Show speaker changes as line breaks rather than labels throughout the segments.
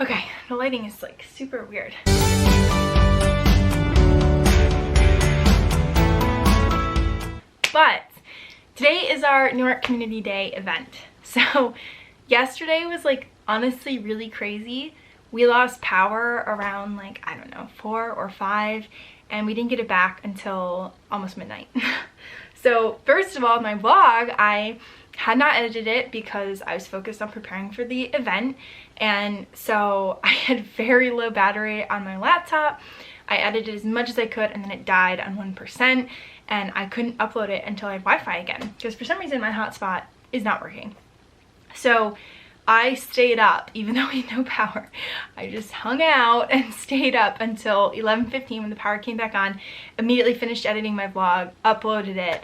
Okay, the lighting is like super weird. But today is our Newark Community Day event. So yesterday was like honestly really crazy. We lost power around like, I don't know, 4 or 5, and we didn't get it back until almost midnight. So first of all, my vlog, I had not edited it because I was focused on preparing for the event, and so I had very low battery on my laptop. I edited as much as I could and then it died on 1%, and I couldn't upload it until I had Wi-Fi again because for some reason my hotspot is not working. So I stayed up even though we had no power. I just hung out and stayed up until 11:15 when the power came back on, immediately finished editing my vlog, uploaded it.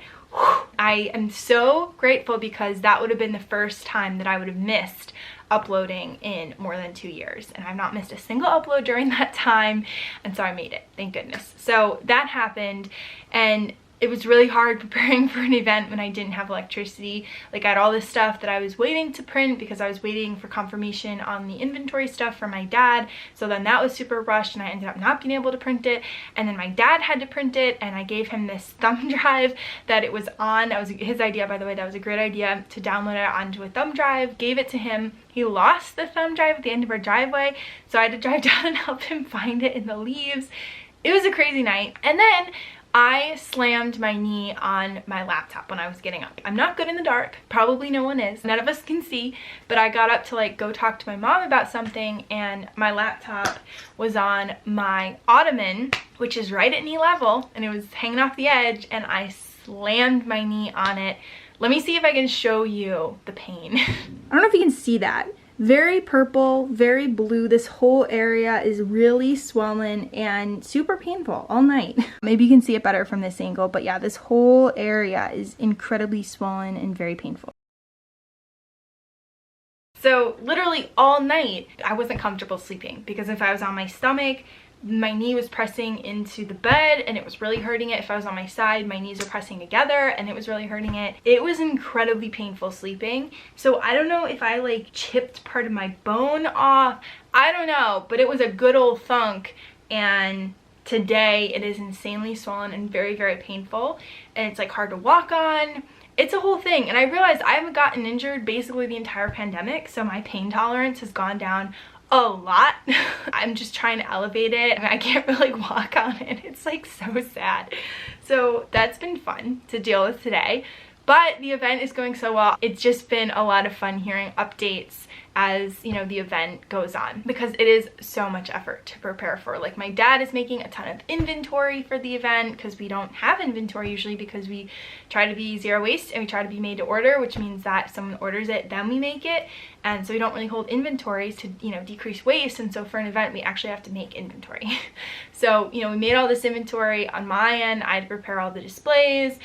I am so grateful because that would have been the first time that I would have missed uploading in more than 2 years, and I've not missed a single upload during that time, and so I made it, thank goodness. So that happened, and it was really hard preparing for an event when I didn't have electricity. Like, I had all this stuff that I was waiting to print because I was waiting for confirmation on the inventory stuff from my dad. So then that was super rushed and I ended up not being able to print it. And then my dad had to print it, and I gave him this thumb drive that it was on. That was his idea, by the way. That was a great idea, to download it onto a thumb drive. Gave it to him. He lost the thumb drive at the end of our driveway, so I had to drive down and help him find it in the leaves. It was a crazy night. And then I slammed my knee on my laptop when I was getting up. I'm not good in the dark. Probably no one is. None of us can see. But I got up to like go talk to my mom about something, and my laptop was on my ottoman, which is right at knee level, and it was hanging off the edge, and I slammed my knee on it. Let me see if I can show you the pain. I don't know if you can see that. Very purple, very blue. This whole area is really swollen and super painful all night. Maybe you can see it better from this angle, but yeah, this whole area is incredibly swollen and very painful. So literally all night, I wasn't comfortable sleeping because if I was on my stomach, my knee was pressing into the bed and it was really hurting it. If I was on my side, my knees were pressing together and it was really hurting it. It was incredibly painful sleeping. So I don't know if I like chipped part of my bone off. I don't know, but it was a good old thunk, and today it is insanely swollen and very, very painful, and it's like hard to walk on. It's a whole thing, and I realized I haven't gotten injured basically the entire pandemic, so my pain tolerance has gone down a lot. I'm just trying to elevate it. I mean, I can't really walk on it. It's like so sad. So that's been fun to deal with today. But the event is going so well. It's just been a lot of fun hearing updates as, you know, the event goes on, because it is so much effort to prepare for. Like, my dad is making a ton of inventory for the event because we don't have inventory usually, because we try to be zero waste and we try to be made to order, which means that if someone orders it, then we make it. And so we don't really hold inventories to, you know, decrease waste. And so for an event, we actually have to make inventory. So, you know, we made all this inventory on my end. I had to prepare all the displays,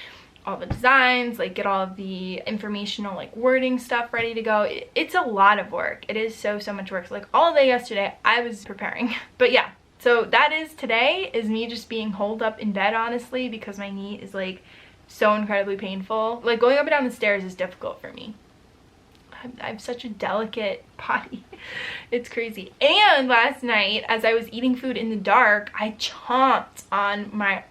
all the designs, like get all of the informational like wording stuff ready to go. It's a lot of work. It is so much work. So like all day yesterday I was preparing. But yeah, so that is today, is me just being holed up in bed, honestly, because my knee is like so incredibly painful. Like going up and down the stairs is difficult for me. I have such a delicate body. It's crazy. And last night, as I was eating food in the dark, I chomped on my,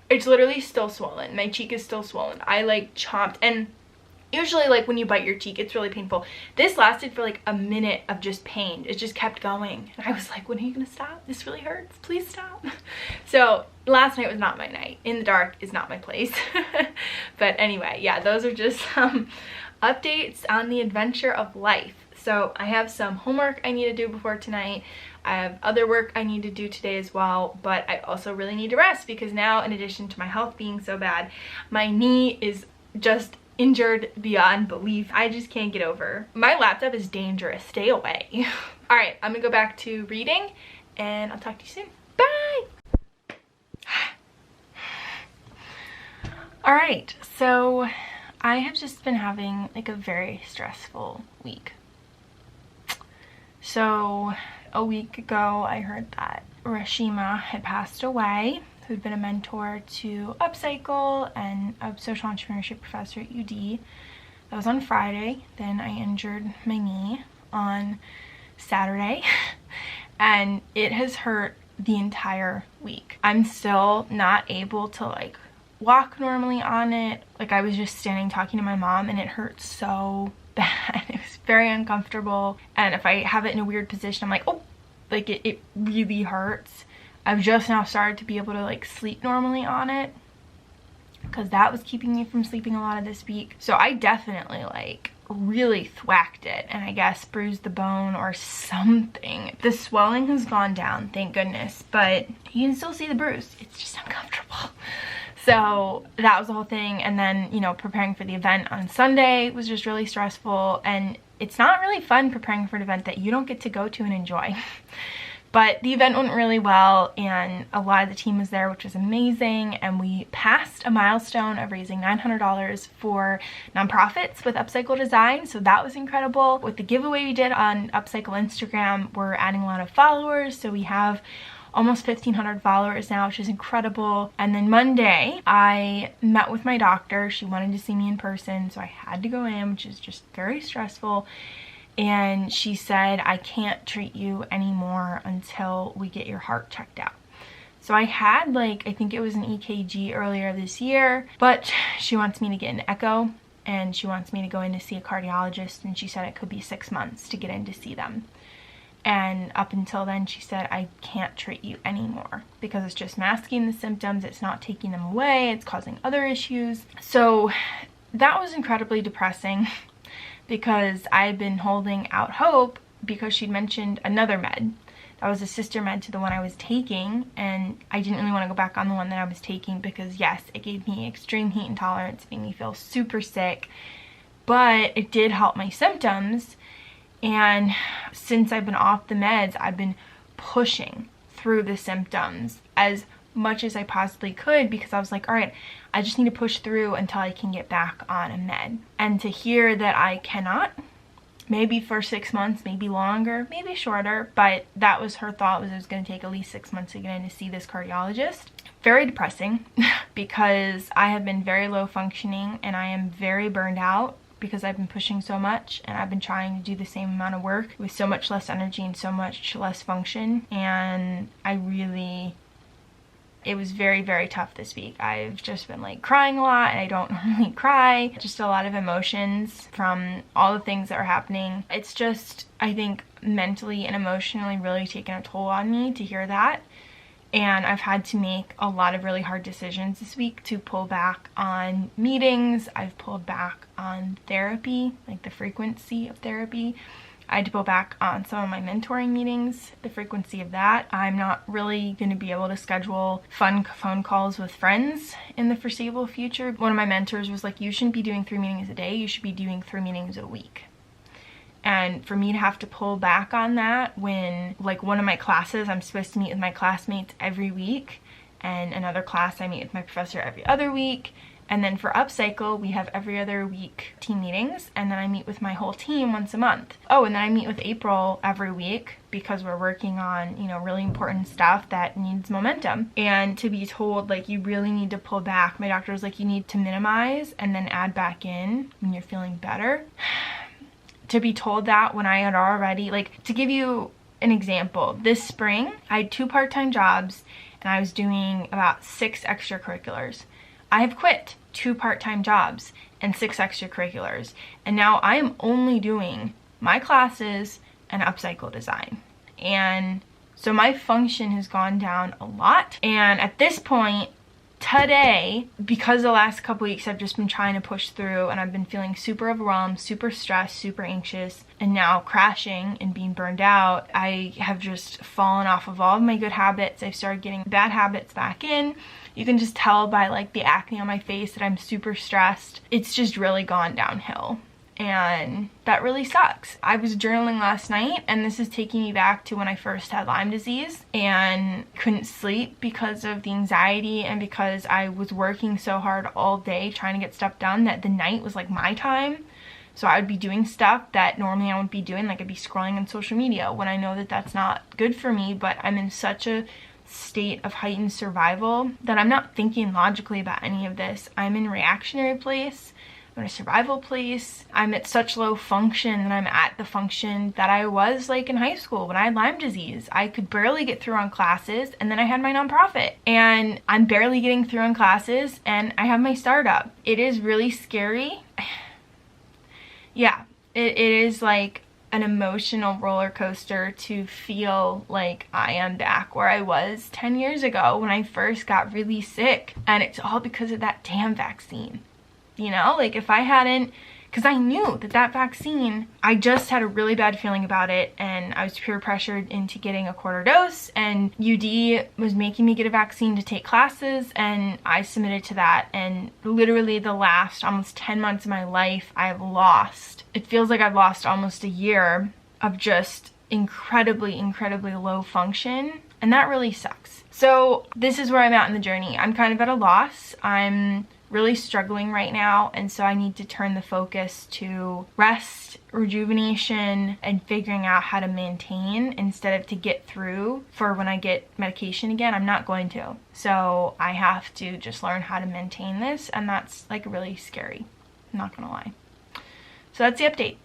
it's literally still swollen. My cheek is still swollen. I like chomped, and usually like when you bite your cheek, it's really painful. This lasted for like a minute of just pain. It just kept going. And I was like, when are you gonna stop? This really hurts. Please stop. So last night was not my night. In the dark is not my place. But anyway, yeah, those are just some updates on the adventure of life. So I have some homework I need to do before tonight. I have other work I need to do today as well, but I also really need to rest because now, in addition to my health being so bad, my knee is just injured beyond belief. I just can't get over. My laptop is dangerous. Stay away. All right, I'm gonna go back to reading and I'll talk to you soon. Bye. All right, so I have just been having like a very stressful week. So a week ago, I heard that Rashima had passed away, who'd been a mentor to Upcycle and a social entrepreneurship professor at UD. That was on Friday. Then I injured my knee on Saturday. and it has hurt the entire week. I'm still not able to like walk normally on it. Like I was just standing talking to my mom and it hurt so bad. It was very uncomfortable, and if I have it in a weird position, I'm like, oh, like it really hurts. I've just now started to be able to like sleep normally on it, because that was keeping me from sleeping a lot of this week. So I definitely like really thwacked it, and I guess bruised the bone or something. The swelling has gone down, thank goodness, but you can still see the bruise. It's just uncomfortable. So that was the whole thing. And then, you know, preparing for the event on Sunday was just really stressful, and it's not really fun preparing for an event that you don't get to go to and enjoy. But the event went really well, and a lot of the team was there, which was amazing, and we passed a milestone of raising $900 for nonprofits with Upcycle Design, so that was incredible. With the giveaway we did on Upcycle Instagram, we're adding a lot of followers, so we have almost 1,500 followers now, which is incredible. And then Monday, I met with my doctor. She wanted to see me in person, so I had to go in, which is just very stressful. And she said, I can't treat you anymore until we get your heart checked out. So I had like, I think it was an EKG earlier this year, but she wants me to get an echo, and she wants me to go in to see a cardiologist, and she said it could be 6 months to get in to see them. And up until then, she said, I can't treat you anymore because it's just masking the symptoms. It's not taking them away. It's causing other issues. So that was incredibly depressing because I had been holding out hope because she'd mentioned another med. That was a sister med to the one I was taking, and I didn't really want to go back on the one that I was taking because yes, it gave me extreme heat intolerance. It made me feel super sick, but it did help my symptoms. And since I've been off the meds, I've been pushing through the symptoms as much as I possibly could because I was like, all right, I just need to push through until I can get back on a med. And to hear that I cannot, maybe for 6 months, maybe longer, maybe shorter, but that was her thought, was it was going to take at least 6 months to get in to see this cardiologist. Very depressing because I have been very low functioning and I am very burned out, because I've been pushing so much and I've been trying to do the same amount of work with so much less energy and so much less function. And it was very, very tough this week. I've just been like crying a lot, and I don't normally cry. Just a lot of emotions from all the things that are happening. It's just, I think, mentally and emotionally really taken a toll on me to hear that. And I've had to make a lot of really hard decisions this week to pull back on meetings. I've pulled back on therapy, like the frequency of therapy. I had to pull back on some of my mentoring meetings, the frequency of that. I'm not really going to be able to schedule fun phone calls with friends in the foreseeable future. One of my mentors was like, you shouldn't be doing 3 meetings a day. You should be doing 3 meetings a week. And for me to have to pull back on that when, like, one of my classes, I'm supposed to meet with my classmates every week, and another class I meet with my professor every other week. And then for Upcycle, we have every other week team meetings, and then I meet with my whole team once a month. Oh, and then I meet with April every week because we're working on, you know, really important stuff that needs momentum. And to be told, like, you really need to pull back. My doctor was like, you need to minimize and then add back in when you're feeling better. To be told that when I had already, like, to give you an example, this spring I had 2 part-time jobs and I was doing about 6 extracurriculars. I have quit 2 part-time jobs and 6 extracurriculars, and now I am only doing my classes and Upcycle Design. And so my function has gone down a lot, and at this point today, because the last couple weeks I've just been trying to push through and I've been feeling super overwhelmed, super stressed, super anxious, and now crashing and being burned out, I have just fallen off of all of my good habits. I've started getting bad habits back in. You can just tell by like the acne on my face that I'm super stressed. It's just really gone downhill. And that really sucks. I was journaling last night, and this is taking me back to when I first had Lyme disease and couldn't sleep because of the anxiety and because I was working so hard all day trying to get stuff done that the night was like my time. So I would be doing stuff that normally I wouldn't be doing, like I'd be scrolling on social media when I know that that's not good for me, but I'm in such a state of heightened survival that I'm not thinking logically about any of this. I'm in reactionary place. I'm in a survival place. I'm at such low function that I'm at the function that I was like in high school when I had Lyme disease. I could barely get through on classes, and then I had my nonprofit, and I'm barely getting through on classes, and I have my startup. It is really scary. Yeah, it is like an emotional roller coaster to feel like I am back where I was 10 years ago when I first got really sick. And it's all because of that damn vaccine. You know, like if I hadn't, because I knew that that vaccine, I just had a really bad feeling about it, and I was peer pressured into getting a quarter dose, and UD was making me get a vaccine to take classes, and I submitted to that, and literally the last almost 10 months of my life, it feels like I've lost almost a year of just incredibly low function, and that really sucks. So this is where I'm at in the journey. I'm kind of at a loss. I'm really struggling right now, and so I need to turn the focus to rest, rejuvenation, and figuring out how to maintain instead of to get through for when I get medication again. I'm not going to. So I have to just learn how to maintain this, and that's like really scary. I'm not gonna lie. So that's the update.